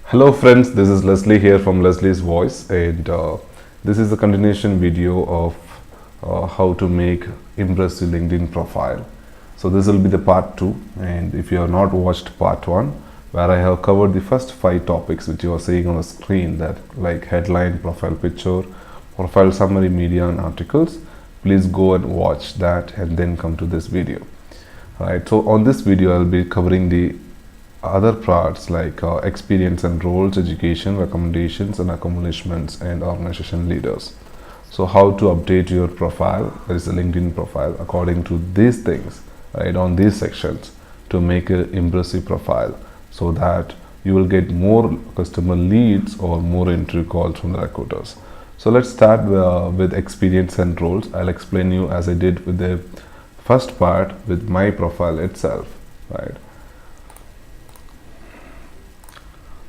Hello friends, this is Leslie here from Leslie's Voice, and this is a continuation video of how to make impressive LinkedIn profile. So this will be the part 2, and if you have not watched part 1, where I have covered the first 5 topics which you are seeing on the screen, that like headline, profile picture, profile summary, media and articles, please go and watch that and then come to this video. Right, so on this video I'll be covering the other parts like experience and roles, education, recommendations and accomplishments, and organization leaders. So how to update your profile, that is a LinkedIn profile, according to these things, right, on these sections, to make an impressive profile so that you will get more customer leads or more interview calls from the recruiters. So let's start with experience and roles. I'll explain you as I did with the first part with my profile itself, right?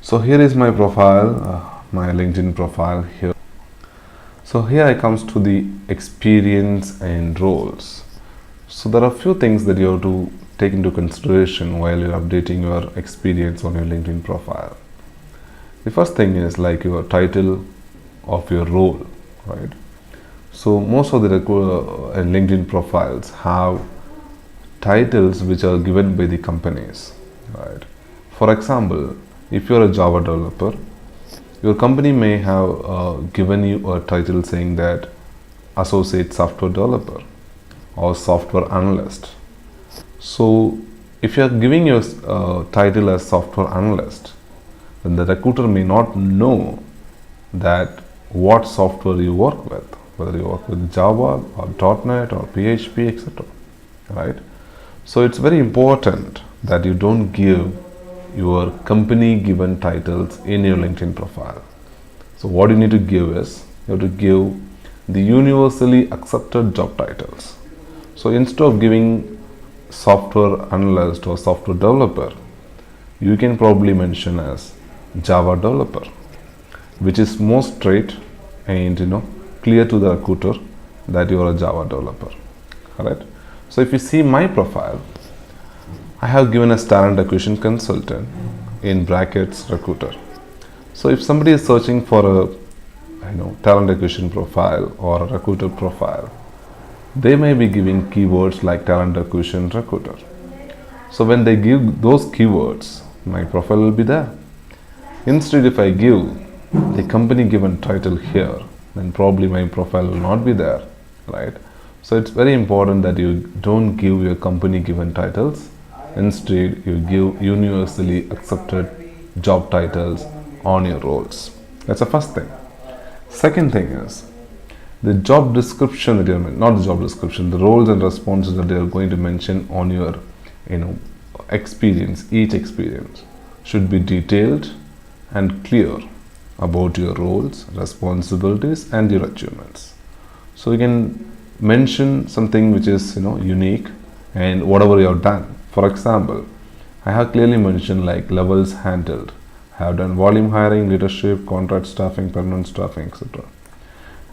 So here is my profile, my LinkedIn profile here. So here I comes to the experience and roles. So there are a few things that you have to take into consideration while you're updating your experience on your LinkedIn profile. The first thing is like your title of your role, right? So most of the LinkedIn profiles have titles which are given by the companies, right? For example, if you're a Java developer, your company may have given you a title saying that associate software developer or software analyst. So if you're giving your title as software analyst, then the recruiter may not know that what software you work with, whether you work with Java or .NET or PHP, etc. Right? So it's very important that you don't give your company given titles in your LinkedIn profile. So what you need to give is, you have to give the universally accepted job titles. So instead of giving software analyst or software developer, you can probably mention as Java developer, which is more straight and clear to the recruiter that you are a Java developer. Alright. So if you see my profile, I have given as talent acquisition consultant in brackets recruiter. So if somebody is searching for a talent acquisition profile or a recruiter profile, they may be giving keywords like talent acquisition recruiter. So when they give those keywords, my profile will be there. Instead, if I give the company given title here, then probably my profile will not be there, right? So it's very important that you don't give your company given titles. Instead, you give universally accepted job titles on your roles. That's the first thing. Second thing is the job description that you're, not the job description, the roles and responses that you're going to mention on your experience. Each experience should be detailed and clear about your roles, responsibilities and your achievements. So you can mention something which is unique and whatever you have done. For example, I have clearly mentioned like levels handled. I have done volume hiring, leadership, contract staffing, permanent staffing, etc.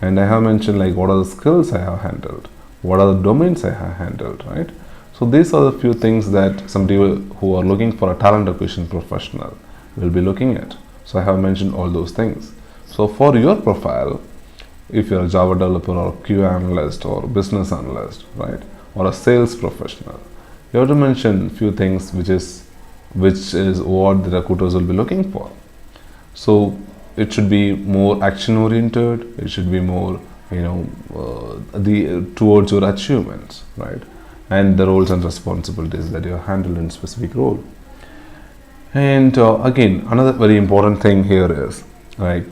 And I have mentioned like what are the skills I have handled, what are the domains I have handled, right? So these are the few things that somebody who are looking for a talent acquisition professional will be looking at. So I have mentioned all those things. So for your profile, if you're a Java developer or QA analyst or business analyst, right, or a sales professional, you have to mention a few things which is what the recruiters will be looking for. So it should be more action oriented, it should be more towards your achievements, right, and the roles and responsibilities that you have handled in specific role. And again, another very important thing here is, right,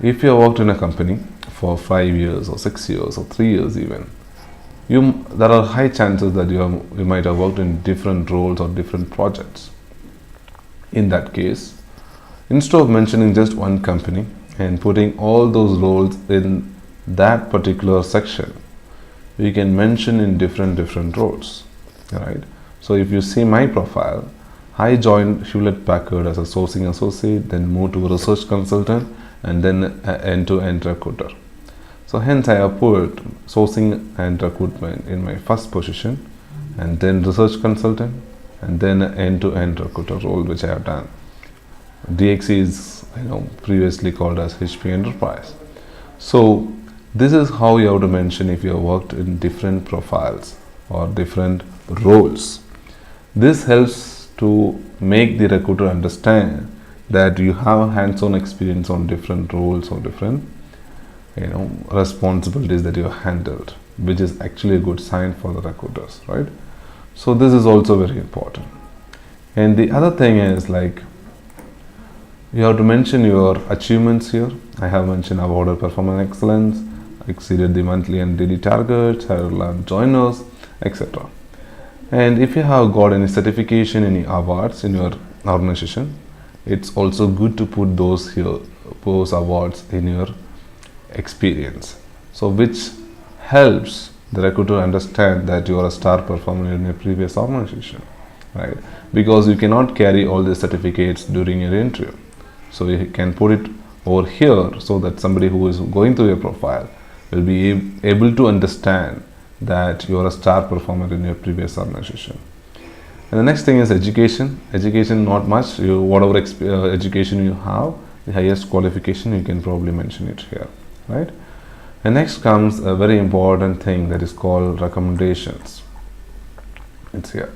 if you have worked in a company for 5 years or 6 years or 3 years even, there are high chances that you might have worked in different roles or different projects. In that case, instead of mentioning just one company and putting all those roles in that particular section, you can mention in different roles, right? So if you see my profile, I joined Hewlett Packard as a sourcing associate, then moved to a research consultant, and then an end-to-end recruiter. So hence I have put sourcing and recruitment in my first position, and then research consultant, and then an end-to-end recruiter role, which I have done. DXC is previously called as HP Enterprise. So this is how you have to mention if you have worked in different profiles or different roles. This helps to make the recruiter understand that you have hands-on experience on different roles or different responsibilities that you have handled, which is actually a good sign for the recruiters, right? So this is also very important. And the other thing is, like, you have to mention your achievements here. I have mentioned awarded performance excellence, exceeded the monthly and daily targets, have learned joiners, etc. And if you have got any certification, any awards in your organization, it's also good to put those here, those awards in your experience. So which helps the recruiter understand that you are a star performer in your previous organization, right? Because you cannot carry all the certificates during your interview. So you can put it over here so that somebody who is going through your profile will be able to understand that you are a star performer in your previous organization. And the next thing is education. Education, not much. Whatever education you have, the highest qualification, you can probably mention it here, right? And next comes a very important thing that is called recommendations. It's here.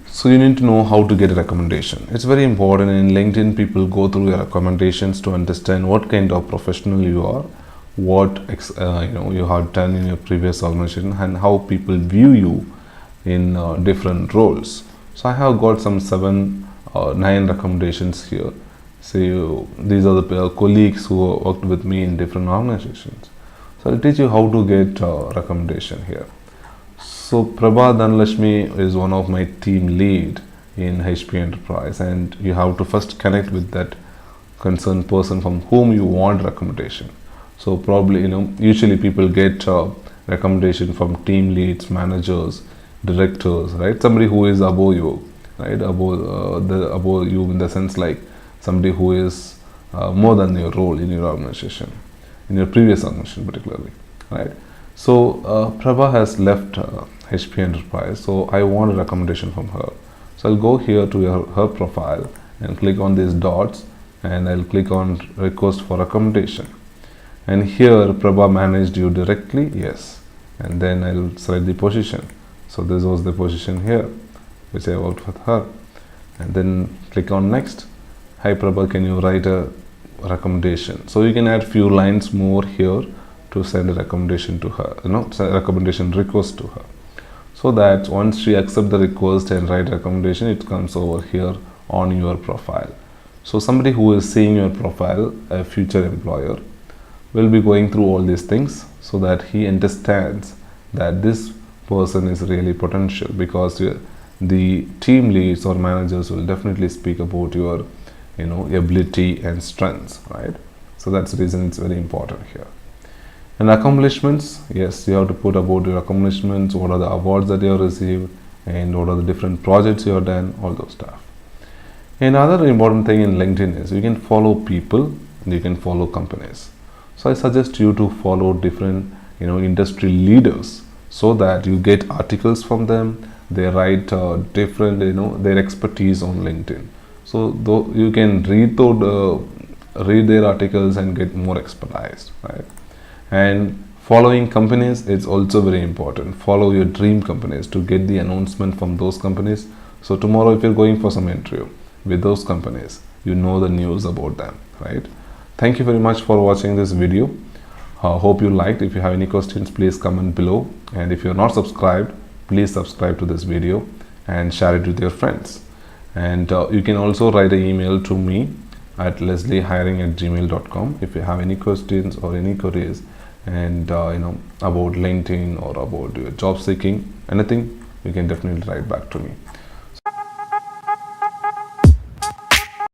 So you need to know how to get a recommendation. It's very important. In LinkedIn, people go through your recommendations to understand what kind of professional you are, what you have done in your previous organization, and how people view you in different roles. So I have got some 7 or 9 recommendations here. So these are the colleagues who worked with me in different organizations. So I'll teach you how to get recommendation here. So Prabha Dhanlashmi is one of my team lead in HP Enterprise, and you have to first connect with that concerned person from whom you want recommendation. So probably usually people get recommendation from team leads, managers, directors, right? Somebody who is above you, right? Above you in the sense like somebody who is more than your role in your organization, in your previous organization particularly, right? So Prabha has left HP Enterprise, so I want a recommendation from her. So I'll go here to her profile and click on these dots, and I'll click on request for recommendation. And here Prabha managed you directly, yes. And then I'll select the position. So this was the position here, which I worked with her. And then click on next. Hi Prabha, can you write a recommendation? So you can add few lines more here to send a recommendation to her, send a recommendation request to her, so that once she accepts the request and write recommendation, it comes over here on your profile. So somebody who is seeing your profile, a future employer, will be going through all these things so that he understands that this person is really potential, because the team leads or managers will definitely speak about your ability and strengths, right? So that's the reason it's very important here. And accomplishments, yes, you have to put about your accomplishments, what are the awards that you have received, and what are the different projects you have done, all those stuff. Another important thing in LinkedIn is you can follow people and you can follow companies. So I suggest you to follow different industry leaders, so that you get articles from them. They write different their expertise on LinkedIn. So though you can read their articles and get more expertise, right? And following companies is also very important. Follow your dream companies to get the announcement from those companies. So tomorrow if you're going for some interview with those companies, you know the news about them, right? Thank you very much for watching this video. Hope you liked. If you have any questions, please comment below. And if you're not subscribed, please subscribe to this video and share it with your friends. And you can also write an email to me at lesliehiring@gmail.com if you have any questions or any queries, and about LinkedIn or about your job seeking, anything, you can definitely write back to me.